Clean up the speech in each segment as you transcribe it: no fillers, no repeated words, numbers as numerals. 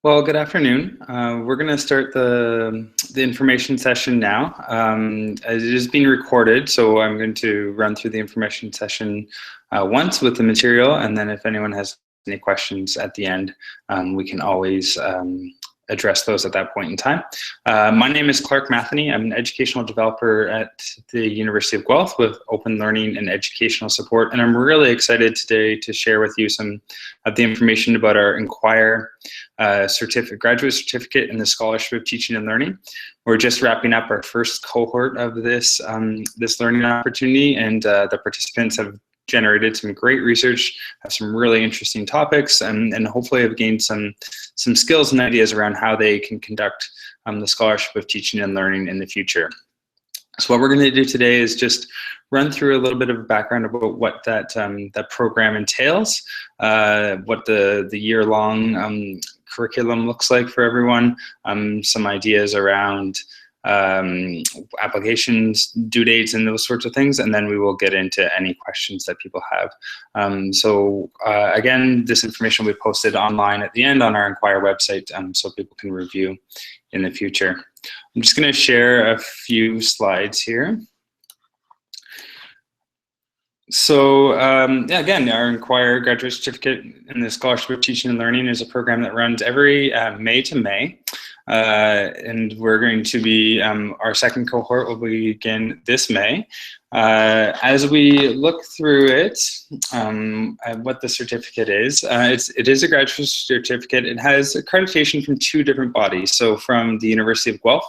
Well, good afternoon. We're going to start the information session now. It is being recorded, so I'm going to run through the information session once with the material, and then if anyone has any questions at the end, we can always address those at that point in time. My name is Clarke Mathany. I'm an educational developer at the University of Guelph with open learning and educational support, and I'm really excited today to share with you some of the information about our Inquire graduate certificate in the Scholarship of Teaching and Learning. We're just wrapping up our first cohort of this learning opportunity, and the participants have generated some great research, have some really interesting topics, and hopefully have gained some skills and ideas around how they can conduct the Scholarship of Teaching and Learning in the future. So what we're going to do today is just run through a little bit of background about what that program entails, what the year-long curriculum looks like for everyone, some ideas around applications, due dates, and those sorts of things, and then we will get into any questions that people have. Again, this information will be posted online at the end on our Inquire website, so people can review in the future. I'm just going to share a few slides here. So yeah, again, our Inquire graduate certificate in the Scholarship of Teaching and Learning is a program that runs every May to May. And we're going to be, our second cohort will begin this May. As we look through it, what the certificate is, it is a graduate certificate. It has accreditation from two different bodies. So from the University of Guelph,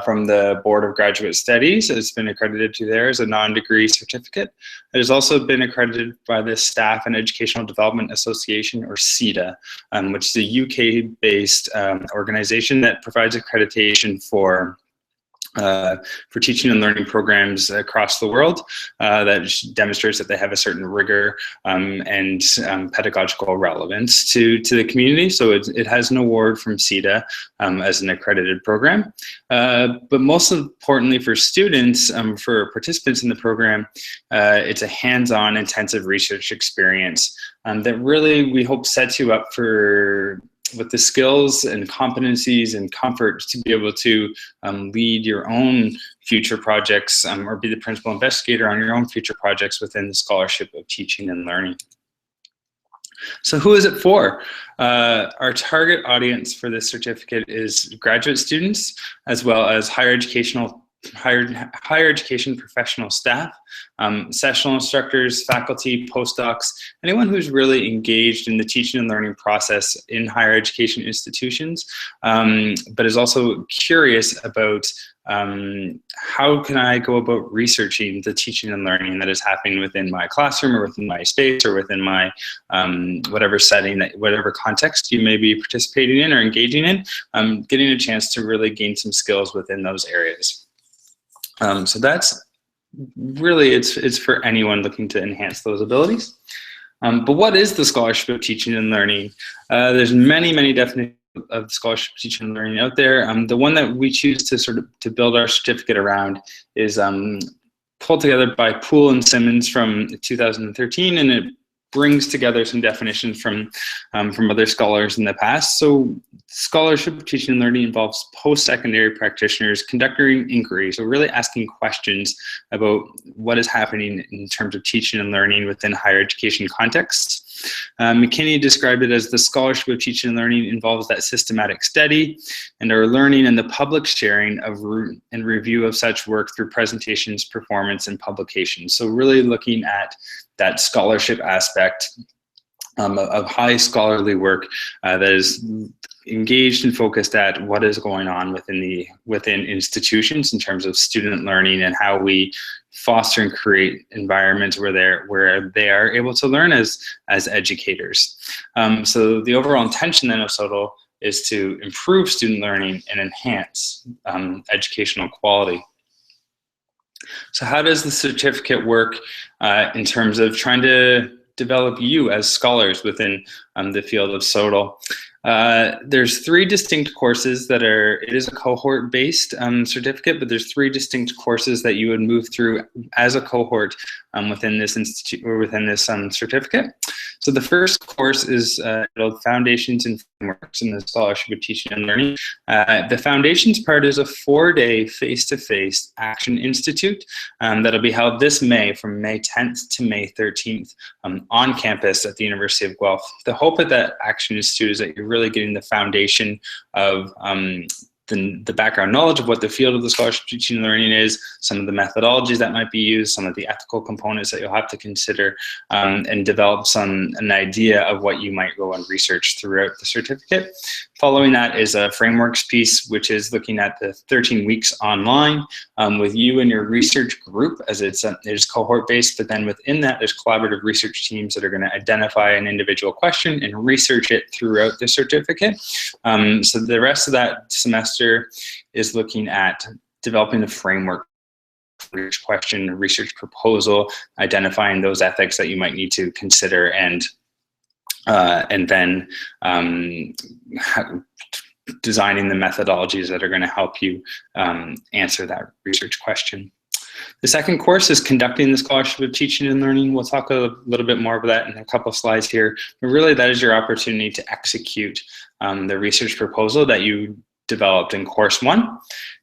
from the Board of Graduate Studies, it's been accredited to there as a non-degree certificate. It has also been accredited by the Staff and Educational Development Association, or SEDA, which is a UK-based organization that provides accreditation for teaching and learning programs across the world that demonstrates that they have a certain rigor and pedagogical relevance to the community. So it has an award from SEDA as an accredited program. But most importantly for students, for participants in the program, it's a hands-on intensive research experience that really we hope sets you up with the skills and competencies and comfort to be able to lead your own future projects or be the principal investigator on your own future projects within the Scholarship of Teaching and Learning. So who is it for? Our target audience for this certificate is graduate students, as well as higher education professional staff, sessional instructors, faculty, postdocs, anyone who's really engaged in the teaching and learning process in higher education institutions, but is also curious about how can I go about researching the teaching and learning that is happening within my classroom or within my space or within my whatever setting, whatever context you may be participating in or engaging in, getting a chance to really gain some skills within those areas. So that's really, it's for anyone looking to enhance those abilities. But what is the Scholarship of Teaching and Learning? There's many definitions of Scholarship of Teaching and Learning out there. The one that we choose to build our certificate around is pulled together by Poole and Simmons from 2013, and it brings together some definitions from other scholars in the past. So Scholarship of Teaching and Learning involves post-secondary practitioners conducting inquiry, so really asking questions about what is happening in terms of teaching and learning within higher education contexts. McKinney described it as the Scholarship of Teaching and Learning involves that systematic study and our learning and the public sharing of and review of such work through presentations, performance, and publications. So really looking at that scholarship aspect of high scholarly work that is engaged and focused at what is going on within institutions in terms of student learning and how we foster and create environments where they are able to learn as educators. So the overall intention then of SOTL is to improve student learning and enhance educational quality. So how does the certificate work in terms of trying to develop you as scholars within the field of SOTL? There's 3 distinct courses that it is a cohort-based certificate, but there's 3 distinct courses that you would move through as a cohort within this institute or within this certificate. So the first course is titled Foundations and Frameworks in the Scholarship of Teaching and Learning. The Foundations part is a 4-day face-to-face action institute that'll be held this May from May 10th to May 13th on campus at the University of Guelph. The hope of that action institute is that you're really getting the foundation of the background knowledge of what the field of the scholarship teaching and learning is, some of the methodologies that might be used, some of the ethical components that you'll have to consider, and develop an idea of what you might go and research throughout the certificate. Following that is a frameworks piece, which is looking at the 13 weeks online with you and your research group, as it is cohort based, but then within that there's collaborative research teams that are going to identify an individual question and research it throughout the certificate. So the rest of that semester is looking at developing the framework, research question, research proposal, identifying those ethics that you might need to consider, and then designing the methodologies that are going to help you answer that research question. The second course is Conducting the Scholarship of Teaching and Learning. We'll talk a little bit more about that in a couple of slides here, but really that is your opportunity to execute the research proposal that you developed in course 1.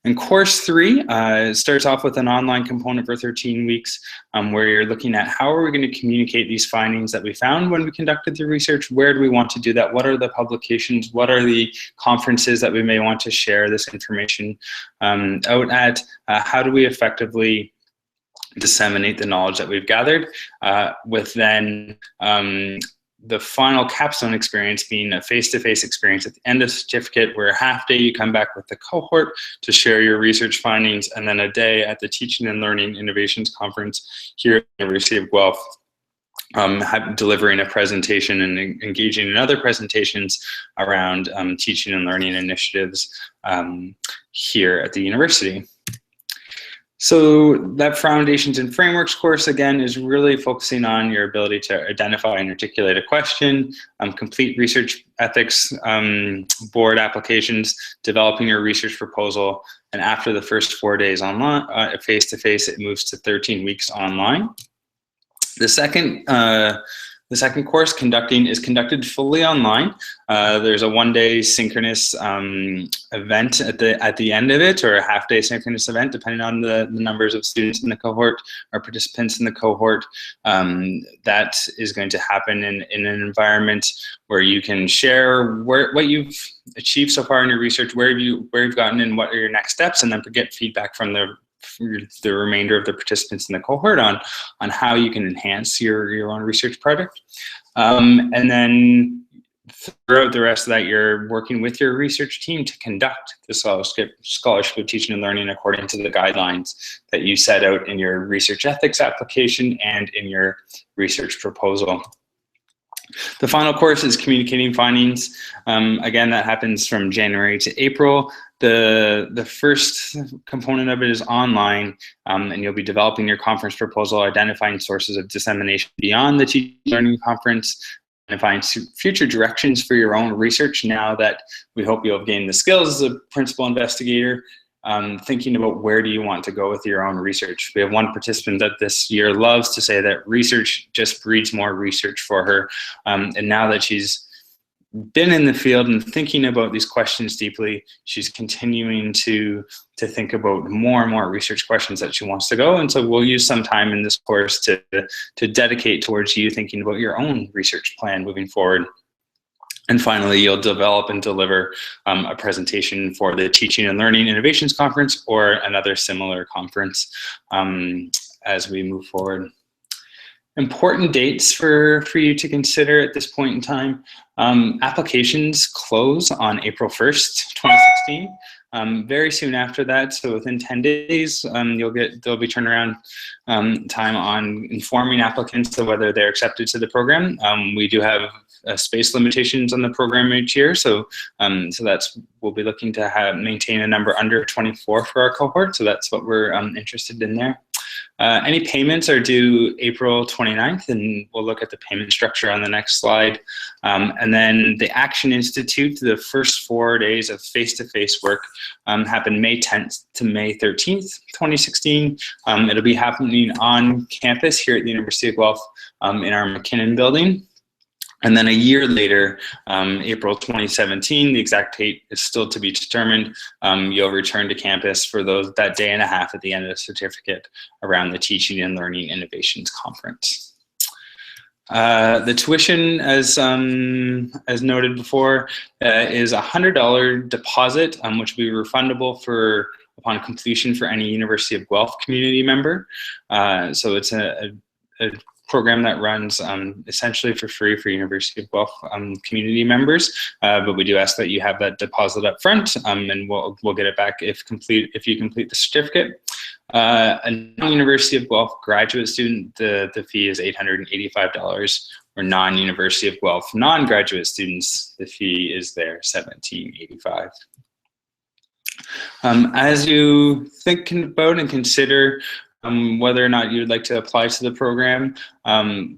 And course 3 starts off with an online component for 13 weeks where you're looking at how are we going to communicate these findings that we found when we conducted the research, where do we want to do that, what are the publications, what are the conferences that we may want to share this information out at, how do we effectively disseminate the knowledge that we've gathered, with then the final capstone experience being a face-to-face experience at the end of the certificate, where a half day you come back with the cohort to share your research findings, and then a day at the Teaching and Learning Innovations Conference here at the University of Guelph, delivering a presentation and engaging in other presentations around teaching and learning initiatives here at the university. So that Foundations and Frameworks course, again, is really focusing on your ability to identify and articulate a question, complete research ethics board applications, developing your research proposal, and after the first 4 days online, face-to-face, it moves to 13 weeks online. The second course, Conducting, is conducted fully online. There's a 1-day synchronous event at the end of it, or a half-day synchronous event, depending on the numbers of students in the cohort or participants in the cohort. That is going to happen in an environment where you can share what you've achieved so far in your research, where you've gotten, and what are your next steps, and then get feedback from the remainder of the participants in the cohort on how you can enhance your own research project. And then throughout the rest of that, you're working with your research team to conduct the scholarship of teaching and learning according to the guidelines that you set out in your research ethics application and in your research proposal. The final course is Communicating Findings. Again, that happens from January to April. The first component of it is online, and you'll be developing your conference proposal, identifying sources of dissemination beyond the teaching and learning conference, identifying future directions for your own research now that we hope you'll have gained the skills as a principal investigator, thinking about where do you want to go with your own research. We have one participant that this year loves to say that research just breeds more research for her, and now that she's been in the field and thinking about these questions deeply, she's continuing to think about more and more research questions that she wants to go. And so we'll use some time in this course to dedicate towards you thinking about your own research plan moving forward. And finally, you'll develop and deliver a presentation for the Teaching and Learning Innovations Conference or another similar conference as we move forward. Important dates for you to consider at this point in time. Applications close on April 1st, 2016. Very soon after that, so within 10 days, there'll be turnaround time on informing applicants of whether they're accepted to the program. We do have space limitations on the program each year, so we'll be looking to maintain a number under 24 for our cohort, so that's what we're interested in there. Any payments are due April 29th, and we'll look at the payment structure on the next slide. And then the Action Institute, the first 4 days of face-to-face work happened May 10th to May 13th, 2016. It'll be happening on campus here at the University of Guelph in our McKinnon building. And then a year later, April 2017, the exact date is still to be determined, you'll return to campus for that day and a half at the end of the certificate around the Teaching and Learning Innovations Conference. The tuition, as noted before, is a $100 deposit, which will be refundable upon completion for any University of Guelph community member. So it's a program that runs essentially for free for University of Guelph community members, but we do ask that you have that deposit up front, and we'll get it back if you complete the certificate. A non-University of Guelph graduate student, the fee is $885, or non-University of Guelph non-graduate students, the fee is there $1785. As you think about and consider whether or not you would like to apply to the program,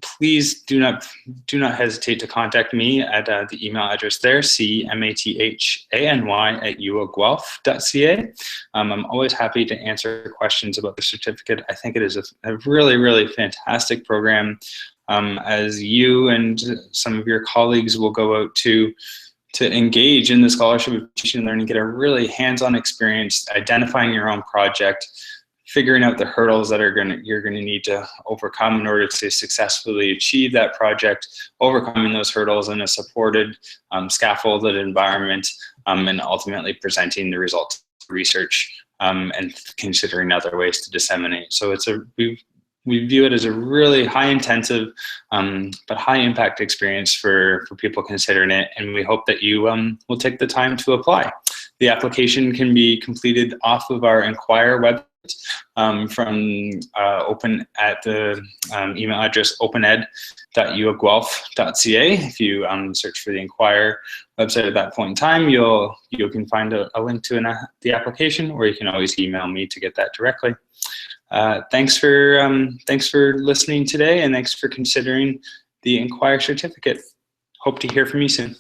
please do not hesitate to contact me at the email address there, cmathany@uoguelph.ca. I'm always happy to answer questions about the certificate. I think it is a really, really fantastic program. As you and some of your colleagues will go out to engage in the Scholarship of Teaching and Learning, get a really hands-on experience identifying your own project, figuring out the hurdles that you're gonna need to overcome in order to successfully achieve that project, overcoming those hurdles in a supported, scaffolded environment, and ultimately presenting the results of research and considering other ways to disseminate. So we view it as a really high-intensive but high-impact experience for people considering it, and we hope that you will take the time to apply. The application can be completed off of our Inquire website, open at the email address opened.uoguelph.ca. If you search for the Inquire website at that point in time, you can find a link to the application, or you can always email me to get that directly. Thanks for listening today, and thanks for considering the Inquire certificate. Hope to hear from you soon.